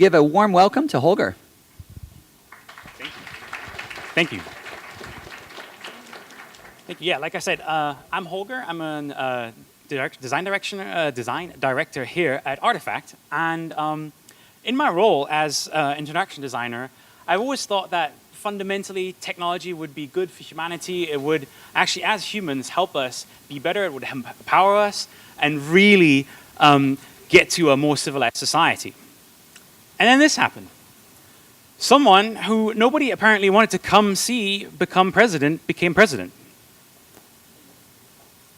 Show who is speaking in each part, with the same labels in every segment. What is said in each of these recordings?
Speaker 1: Give a warm welcome to Holger.
Speaker 2: Thank you. Thank you. Thank you. Yeah, like I said, I'm Holger. I'm a design director here at Artefact. And in my role as interaction designer, I've always thought that fundamentally technology would be good for humanity. It would actually, as humans, help us be better. It would empower us and really get to a more civilized society. And then this happened. Someone who nobody apparently wanted to come see become president became president.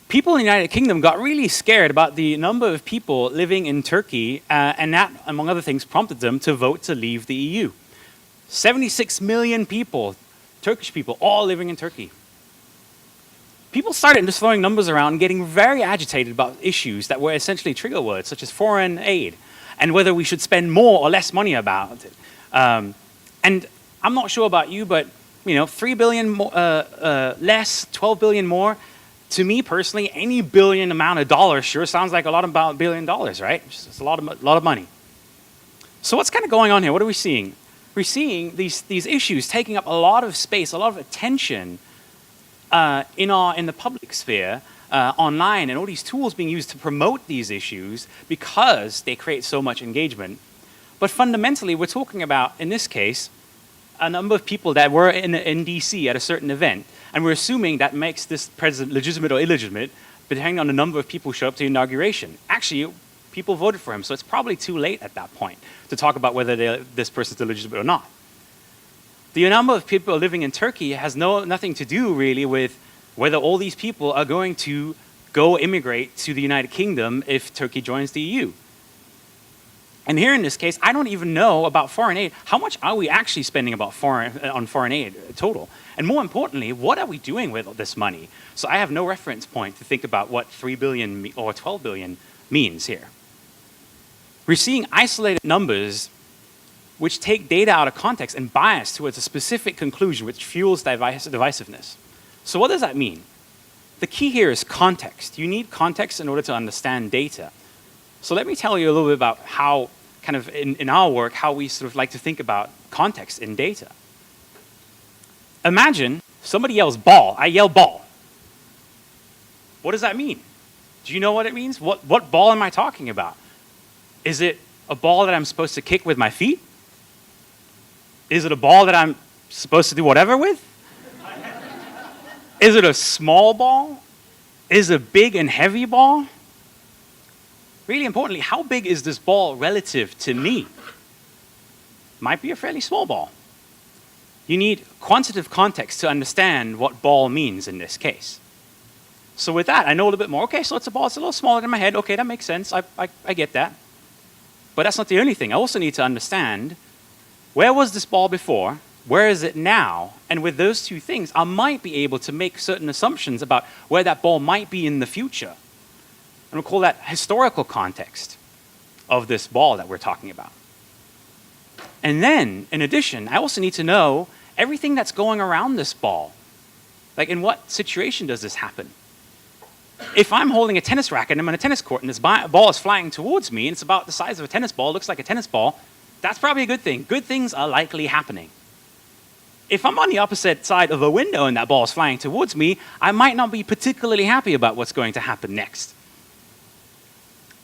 Speaker 2: People in the United Kingdom got really scared about the number of people living in Turkey, and that, among other things, prompted them to vote to leave the EU. 76 million people, Turkish people, all living in Turkey. People started just throwing numbers around and getting very agitated about issues that were essentially trigger words, such as foreign aid, and whether we should spend more or less money about it. And I'm not sure about you, but 3 billion more, less, 12 billion more. To me personally, any billion amount of dollars sure sounds like a lot about $1 billion, right? It's a lot of money. So what's kind of going on here? What are we seeing? We're seeing these issues taking up a lot of space, a lot of attention in the public sphere. Online, and all these tools being used to promote these issues because they create so much engagement. But fundamentally, we're talking about, in this case, a number of people that were in DC at a certain event, and we're assuming that makes this president legitimate or illegitimate, depending on the number of people who show up to the inauguration. Actually, people voted for him, so it's probably too late at that point to talk about whether this person's illegitimate or not. The number of people living in Turkey has nothing to do really with whether all these people are going to go immigrate to the United Kingdom if Turkey joins the EU. And here in this case, I don't even know about foreign aid. How much are we actually spending on foreign aid total? And more importantly, what are we doing with this money? So I have no reference point to think about what 3 billion or 12 billion means here. We're seeing isolated numbers which take data out of context and bias towards a specific conclusion which fuels divisiveness. So what does that mean? The key here is context. You need context in order to understand data. So let me tell you a little bit about how, kind of in our work, how we sort of like to think about context in data. Imagine somebody yells ball, I yell ball. What does that mean? Do you know what it means? What ball am I talking about? Is it a ball that I'm supposed to kick with my feet? Is it a ball that I'm supposed to do whatever with? Is it a small ball? Is it a big and heavy ball? Really importantly, how big is this ball relative to me? Might be a fairly small ball. You need quantitative context to understand what ball means in this case. So with that, I know a little bit more. Okay, so it's a ball. It's a little smaller than my head. Okay, that makes sense. I get that. But that's not the only thing. I also need to understand, where was this ball before? Where is it now? And with those two things, I might be able to make certain assumptions about where that ball might be in the future. And we'll call that historical context of this ball that we're talking about. And then, in addition, I also need to know everything that's going around this ball. Like, in what situation does this happen? If I'm holding a tennis racket and I'm on a tennis court and this ball is flying towards me and it's about the size of a tennis ball, looks like a tennis ball, that's probably a good thing. Good things are likely happening. If I'm on the opposite side of a window and that ball is flying towards me, I might not be particularly happy about what's going to happen next.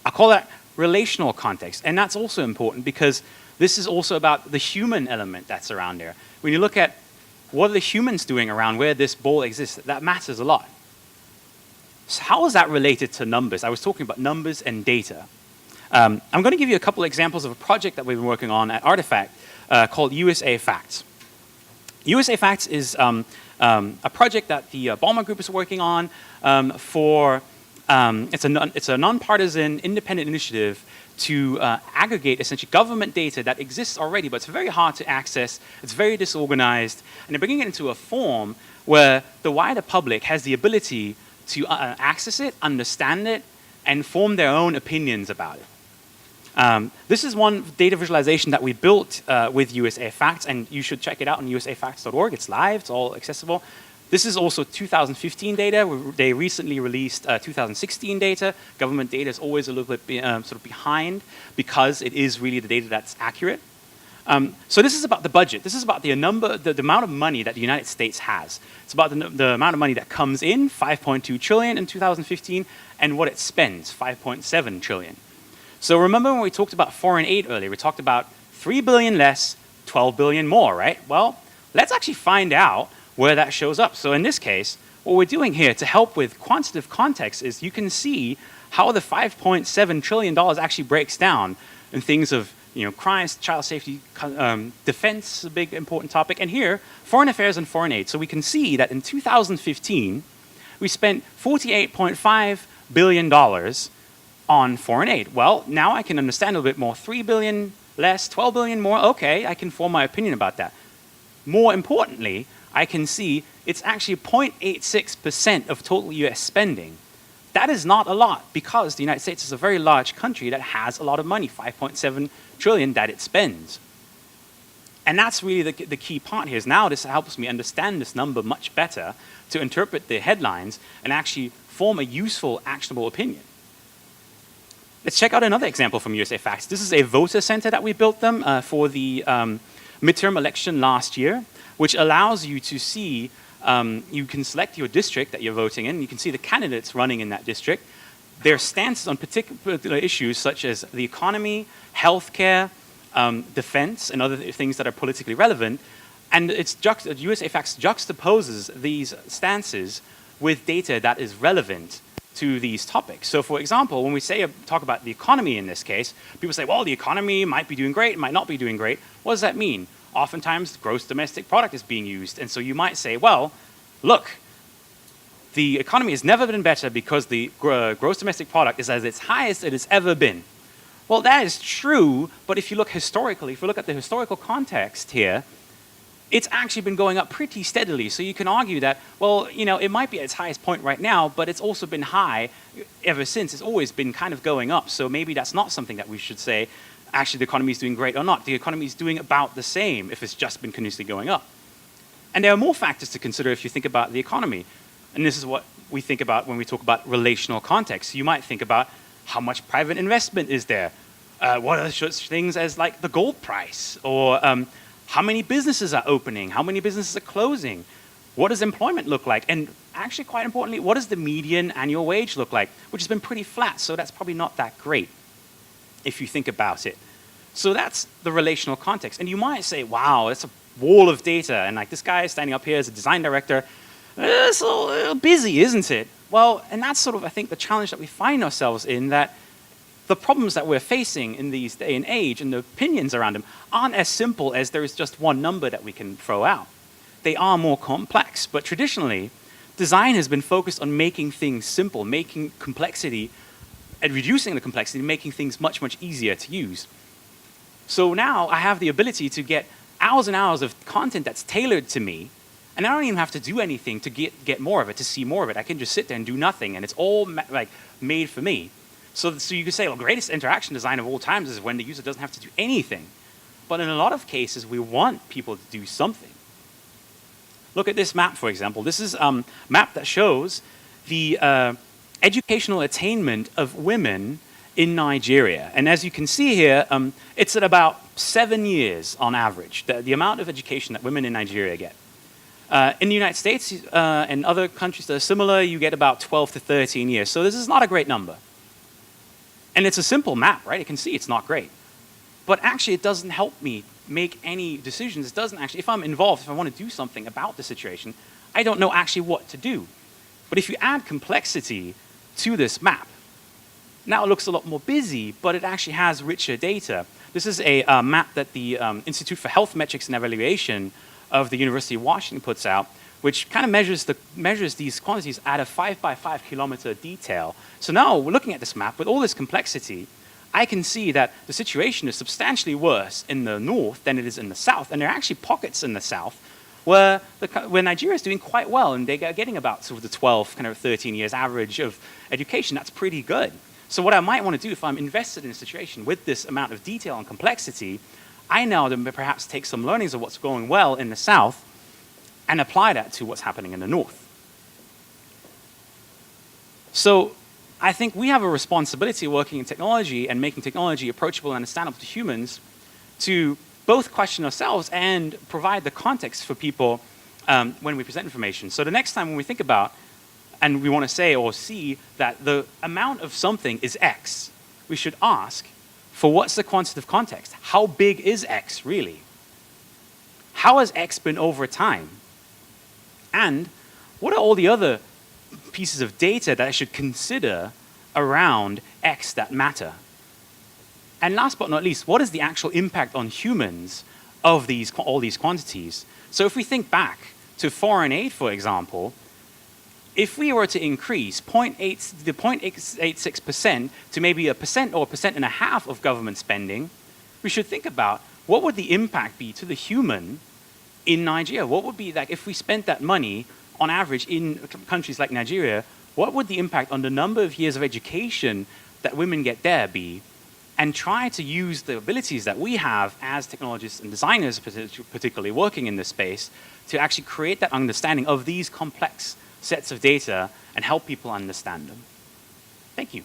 Speaker 2: I call that relational context, and that's also important because this is also about the human element that's around there. When you look at what are the humans doing around where this ball exists, that matters a lot. So how is that related to numbers? I was talking about numbers and data. I'm going to give you a couple examples of a project that we've been working on at Artefact called USA Facts. USA Facts is a project that the Ballmer Group is working on it's a nonpartisan independent initiative to aggregate essentially government data that exists already, but it's very hard to access, it's very disorganized, and they're bringing it into a form where the wider public has the ability to access it, understand it, and form their own opinions about it. This is one data visualization that we built with USA Facts, and you should check it out on usafacts.org. It's live, it's all accessible. This is also 2015 data. They recently released 2016 data. Government data is always a little bit sort of behind because it is really the data that's accurate. So this is about the budget. This is about the amount of money that the United States has. It's about the amount of money that comes in, 5.2 trillion in 2015, and what it spends, 5.7 trillion. So remember when we talked about foreign aid earlier, we talked about 3 billion less, 12 billion more, right? Well, let's actually find out where that shows up. So in this case, what we're doing here to help with quantitative context is you can see how the $5.7 trillion actually breaks down in things of crimes, child safety, defense, a big important topic, and here, foreign affairs and foreign aid. So we can see that in 2015, we spent $48.5 billion on foreign aid. Well, now I can understand a little bit more. 3 billion less, 12 billion more, okay, I can form my opinion about that. More importantly, I can see it's actually 0.86% of total US spending. That is not a lot because the United States is a very large country that has a lot of money, 5.7 trillion that it spends. And that's really the key part here is now this helps me understand this number much better to interpret the headlines and actually form a useful, actionable opinion. Let's check out another example from USA Facts. This is a voter center that we built them for the midterm election last year, which allows you to see, you can select your district that you're voting in. You can see the candidates running in that district, their stances on particular issues such as the economy, healthcare, defense, and other things that are politically relevant. And USA Facts juxtaposes these stances with data that is relevant to these topics. So for example, when we talk about the economy in this case, people say, well, the economy might be doing great, might not be doing great. What does that mean? Oftentimes, gross domestic product is being used. And so you might say, well, look, the economy has never been better because the gross domestic product is at its highest it has ever been. Well, that is true, but if you look historically, if you look at the historical context here, it's actually been going up pretty steadily. So you can argue that, well, it might be at its highest point right now, but it's also been high ever since. It's always been kind of going up. So maybe that's not something that we should say, actually the economy is doing great or not. The economy is doing about the same if it's just been continuously going up. And there are more factors to consider if you think about the economy. And this is what we think about when we talk about relational context. You might think about how much private investment is there? What are such things as like the gold price? Or how many businesses are opening? How many businesses are closing? What does employment look like? And actually, quite importantly, what does the median annual wage look like? Which has been pretty flat, so that's probably not that great if you think about it. So that's the relational context. And you might say, wow, that's a wall of data. And like this guy standing up here as a design director, it's a little busy, isn't it? Well, and that's sort of, I think, the challenge that we find ourselves in, that the problems that we're facing in these day and age and the opinions around them aren't as simple as there is just one number that we can throw out. They are more complex, but traditionally, design has been focused on making things simple, making complexity and reducing the complexity, making things much, much easier to use. So now I have the ability to get hours and hours of content that's tailored to me, and I don't even have to do anything to get more of it, to see more of it. I can just sit there and do nothing, and it's all made for me. So you could say, well, greatest interaction design of all times is when the user doesn't have to do anything. But in a lot of cases, we want people to do something. Look at this map, for example. This is a map that shows the educational attainment of women in Nigeria. And as you can see here, it's at about 7 years on average, the amount of education that women in Nigeria get. In the United States and other countries that are similar, you get about 12 to 13 years. So this is not a great number. And it's a simple map, right? You can see it's not great. But actually, it doesn't help me make any decisions. It doesn't actually, if I'm involved, if I want to do something about the situation, I don't know actually what to do. But if you add complexity to this map, now it looks a lot more busy, but it actually has richer data. This is a map that the Institute for Health Metrics and Evaluation of the University of Washington puts out, which kind of measures these quantities at a 5 by 5 kilometer detail. So now we're looking at this map with all this complexity. I can see that the situation is substantially worse in the north than it is in the south, and there are actually pockets in the south where Nigeria is doing quite well, and they're getting about sort of the 12, kind of 13 years average of education. That's pretty good. So what I might want to do if I'm invested in a situation with this amount of detail and complexity, I now then perhaps take some learnings of what's going well in the south and apply that to what's happening in the north. So I think we have a responsibility working in technology and making technology approachable and understandable to humans to both question ourselves and provide the context for people when we present information. So the next time when we think about and we want to say or see that the amount of something is X, we should ask for what's the quantitative context? How big is X really? How has X been over time? And what are all the other pieces of data that I should consider around X that matter? And last but not least, what is the actual impact on humans of all these quantities? So if we think back to foreign aid, for example, if we were to increase the 0.86% to maybe 1% or 1.5% of government spending, we should think about what would the impact be to the human in Nigeria? What would be like if we spent that money on average in countries like Nigeria, what would the impact on the number of years of education that women get there be? And try to use the abilities that we have as technologists and designers, particularly working in this space, to actually create that understanding of these complex sets of data and help people understand them. Thank you.